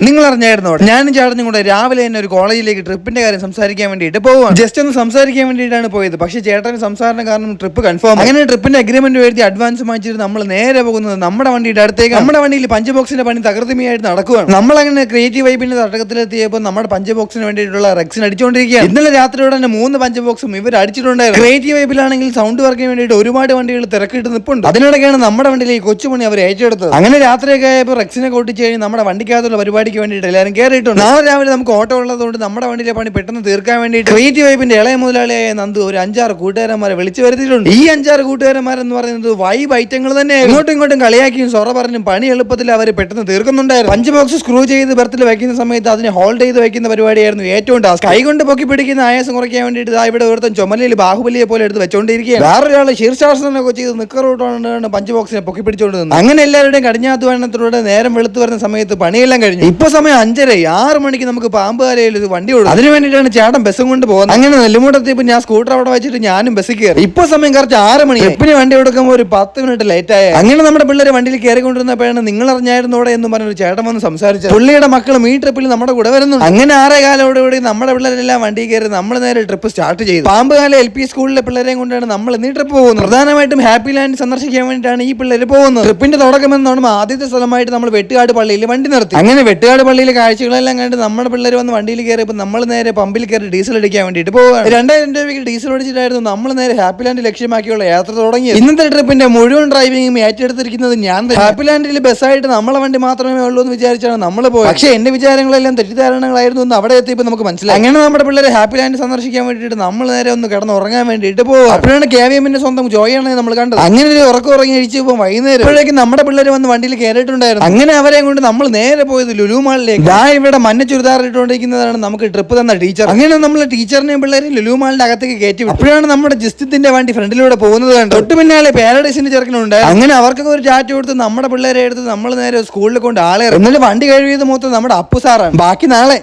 നിങ്ങൾ അറിഞ്ഞായിരുന്നോ? ഞാനും ചേട്ടനും കൂടെ രാവിലെ തന്നെ ഒരു കോളേജിലേക്ക് ട്രിപ്പിന്റെ കാര്യം സംസാരിക്കാൻ വേണ്ടിയിട്ട് പോവാം. ജസ്റ്റ് ഒന്ന് സംസാരിക്കാൻ വേണ്ടിയിട്ടാണ് പോയത്. പക്ഷേ ചേട്ടന് സംസാരം കാരണം ട്രിപ്പ് കൺഫേം. അങ്ങനെ ട്രിപ്പിന്റെ അഗ്രിമെന്റ് എഴുതി അഡ്വാൻസ് വാങ്ങിച്ചിട്ട് നമ്മൾ നേരെ പോകുന്നത് നമ്മുടെ വണ്ടിയുടെ അടുത്തേക്ക്. നമ്മുടെ വണ്ടിയിൽ പഞ്ച് ബോക്സിന്റെ പണി തകൃതിമയായിട്ട് നടക്കുകയാണ്. നമ്മൾ അങ്ങനെ ക്രിയേറ്റീവ് വൈബിന്റെ തട്ടകത്തിലെത്തിയപ്പോൾ നമ്മുടെ പഞ്ച് ബോക്സിന് വേണ്ടിയിട്ടുള്ള റെക്സിന് അടിച്ചുകൊണ്ടിരിക്കുകയാണ്. ഇന്നലെ രാത്രിയോടെ തന്നെ 3 പഞ്ച് ബോക്സും ഇവർ അടിച്ചിട്ടുണ്ടായിരുന്നു. ക്രിയേറ്റീവ് വൈബിലാണെങ്കിൽ സൗണ്ട് വർക്കിന് വേണ്ടിയിട്ട് ഒരുപാട് വണ്ടികൾ തിരക്കിട്ട് നിൽപ്പുണ്ട്. അതിനിടയ്ക്കാണ് നമ്മുടെ വണ്ടിയിൽ ഈ കൊച്ചുപണി അവർ ഏറ്റെടുത്തത്. അങ്ങനെ രാത്രിയൊക്കെ ആയപ്പോൾ റെക്സിനെ കൊട്ടിച്ച് കഴിഞ്ഞ് നമ്മുടെ വണ്ടിക്കകത്തുള്ള പരിപാടിക്ക് വേണ്ടിയിട്ട് എല്ലാവരും കയറിയിട്ടുണ്ട്. നാളെ രാവിലെ നമുക്ക് ഓട്ടോ ഉള്ളതുകൊണ്ട് നമ്മുടെ വണ്ടിയിലെ പണി പെട്ടെന്ന് തീർക്കാൻ വേണ്ടിയിട്ട് ക്രിയേറ്റീവ് വൈബിന്റെ ഇളയ മുതലാളിയായ നന്ദു ഒരു 5-6 കൂട്ടുകാരന്മാരെ വിളിച്ചു വരുത്തിയിട്ടുണ്ട്. ഈ 5-6 കൂട്ടുകാരന്മാരെന്ന് പറയുന്നത് വൈബ് ഐറ്റങ്ങൾ തന്നെ. ഇങ്ങോട്ടും ഇങ്ങോട്ടും കളിയാക്കിയും സൊറ പറഞ്ഞും പണി എളുപ്പത്തിൽ അവർ പെട്ടെന്ന് തീർക്കുന്നുണ്ടായിരുന്നു. പഞ്ച് ബോക്സ് സ്ക്രൂ ചെയ്ത് ബർത്തിൽ വെക്കുന്ന സമയത്ത് അതിനെ ഹോൾഡ് ചെയ്ത് വെക്കുന്ന പരിപാടിയായിരുന്നു ഏറ്റവും ടാസ്ക്. കൈകൊണ്ട് പൊക്കി പിടിക്കുന്ന ആയാസം കുറയ്ക്കാൻ വേണ്ടിയിട്ട് ഇവിടെ ഒരുത്തൻ ചുമലിൽ ബാഹുബലിയെ പോലെ എടുത്ത് വെച്ചോണ്ടിരിക്കുകയാണ്. വേറൊരാൾ ശീർഷാസനൊക്കെ ചെയ്ത് നിക്കറോട്ടാണ് പഞ്ച് ബോക്സിനെ പൊക്കി പിടിച്ചോണ്ട് നിന്ന്. അങ്ങനെ എല്ലാവരുടെയും കടിഞ്ഞാധ്വാനത്തിലൂടെ നേരം വെളുത്തു വരുന്ന സമയത്ത് പണിയെല്ലാം കഴിഞ്ഞു. ഇപ്പൊ സമയം 5:30-6 മണിക്ക് നമുക്ക് പാമ്പുകാലയിൽ ഒരു വണ്ടി കൊടുക്കും. അതിന് വേണ്ടിയിട്ടാണ് ചേട്ടൻ ബസ്സും കൊണ്ട് പോകുന്നത്. അങ്ങനെ നെല്ലുമൂടെത്തിയപ്പോൾ ഞാൻ സ്കൂട്ടർ അവിടെ വെച്ചിട്ട് ഞാനും ബസ്സിൽ കയറി. ഇപ്പൊ സമയം കറക്റ്റ് 6 മണി. എപ്പിന് വണ്ടി കൊടുക്കുമ്പോൾ ഒരു 10 മിനിറ്റ് ലേറ്റ് ആയ. അങ്ങനെ നമ്മുടെ പിള്ളേരെ വണ്ടിയിൽ കയറിക്കൊണ്ടിരുന്നപ്പോഴാണ് നിങ്ങൾ അറിഞ്ഞായിരുന്നോടെ എന്ന് പറഞ്ഞൊരു ചേട്ടൻ വന്ന് സംസാരിച്ചത്. പുള്ളിയുടെ മക്കളും ഈ ട്രിപ്പിൽ നമ്മുടെ കൂടെ വരുന്നു. അങ്ങനെ 6:15 നമ്മുടെ പിള്ളേരെല്ലാം വണ്ടി കയറി നമ്മൾ നേരെ ട്രിപ്പ് സ്റ്റാർട്ട് ചെയ്തു. പാമ്പുകാല LP സ്കൂളിലെ പിള്ളേരെയും കൊണ്ടാണ് നമ്മൾ ഇന്ന് ട്രിപ്പ് പോകുന്നത്. പ്രധാനമായിട്ടും ഹാപ്പി ലാൻഡ് സന്ദർശിക്കാൻ വേണ്ടിയിട്ടാണ് ഈ പിള്ളേർ പോകുന്നത്. ട്രിപ്പിന്റെ തുടക്കമെന്ന് ആദ്യത്തെ സ്ഥലമായിട്ട് നമ്മൾ വെട്ടുകാട് പള്ളിയിൽ വണ്ടി നിർത്തി. അങ്ങനെ വെട്ടുകാട് പള്ളിയിലെ കാഴ്ചകളെല്ലാം കണ്ട് നമ്മുടെ പിള്ളേർ വന്ന് വണ്ടിയിൽ കയറിയപ്പോൾ നമ്മൾ നേരെ പമ്പിൽ കയറി ഡീസൽ അടിക്കാൻ വേണ്ടിയിട്ട് പോവുകയാണ്. 2000 രൂപയ്ക്ക് ഡീസൽ അടിച്ചിട്ടായിരുന്നു നമ്മൾ നേരെ ഹാപ്പി ലാൻഡ് ലക്ഷ്യമാക്കിയുള്ള യാത്ര തുടങ്ങി. ഇന്നത്തെ ട്രിപ്പിന്റെ മുഴുവൻ ഡ്രൈവിംഗും ഏറ്റെടുത്തിരിക്കുന്നത് ഞാൻ തന്നെ. ഹാപ്പി ലാൻഡിൽ ബസ്സായിട്ട് നമ്മളെ വണ്ടി മാത്രമേ ഉള്ളൂ എന്ന് വിചാരിച്ചാണ് നമ്മൾ പോയത്. പക്ഷേ എന്റെ വിചാരങ്ങളെല്ലാം തെറ്റിദ്ധാരണകളായിരുന്നു എന്ന് അവിടെ എത്തിയപ്പോൾ നമുക്ക് മനസ്സിലായി. അങ്ങനെ നമ്മുടെ പിള്ളേരെ ഹാപ്പി ലാൻഡ് സന്ദർശിക്കാൻ വേണ്ടിയിട്ട് നമ്മൾ നേരെ ഒന്ന് കിടന്ന് ഉറങ്ങാൻ വേണ്ടിയിട്ട് പോകും. അപ്പോഴാണ് KVMന്റെ സ്വന്തം ജോയാണ് നമ്മൾ കണ്ടത്. അങ്ങനെ ഒരു ഉറക്കം ഉറങ്ങി അഴിച്ചപ്പോൾ വൈകുന്നേരം അപ്പോഴേക്കും നമ്മുടെ പിള്ളേർ വന്ന് വണ്ടിയിൽ കയറിയിട്ടുണ്ടായിരുന്നു. അങ്ങനെ അവരെയും കൊണ്ട് നമ്മൾ നേരെ പോയത് ലുലു മാളിലേക്ക്. ഇവിടെ മഞ്ഞ ചുരിദാർ ഇട്ടുകൊണ്ടിരിക്കുന്നതാണ് നമുക്ക് ട്രിപ്പ് തന്ന ടീച്ചർ. അങ്ങനെ നമ്മൾ ടീച്ചറിനെയും പിള്ളേരെയും ലുലു മാളിന്റെ അകത്തേക്ക് കയറ്റി. അപ്പോഴാണ് നമ്മുടെ ജിസ്തിന്റെ വണ്ടി ഫ്രണ്ടിലൂടെ പോകുന്നത് കണ്ടു. തൊട്ട് പിന്നാലെ പാരഡൈസിന്റെ ചെറുക്കനുണ്ട്. അങ്ങനെ അവർക്കൊക്കെ ഒരു ചാറ്റ് കൊടുത്ത് നമ്മുടെ പിള്ളേരെ എടുത്ത് നമ്മൾ നേരെ സ്കൂളിൽ കൊണ്ട് ആളെ. എന്നിട്ട് വണ്ടി കഴിയത് മൊത്തം നമ്മുടെ അപ്പു സാറാണ്. ബാക്കി നാളെ.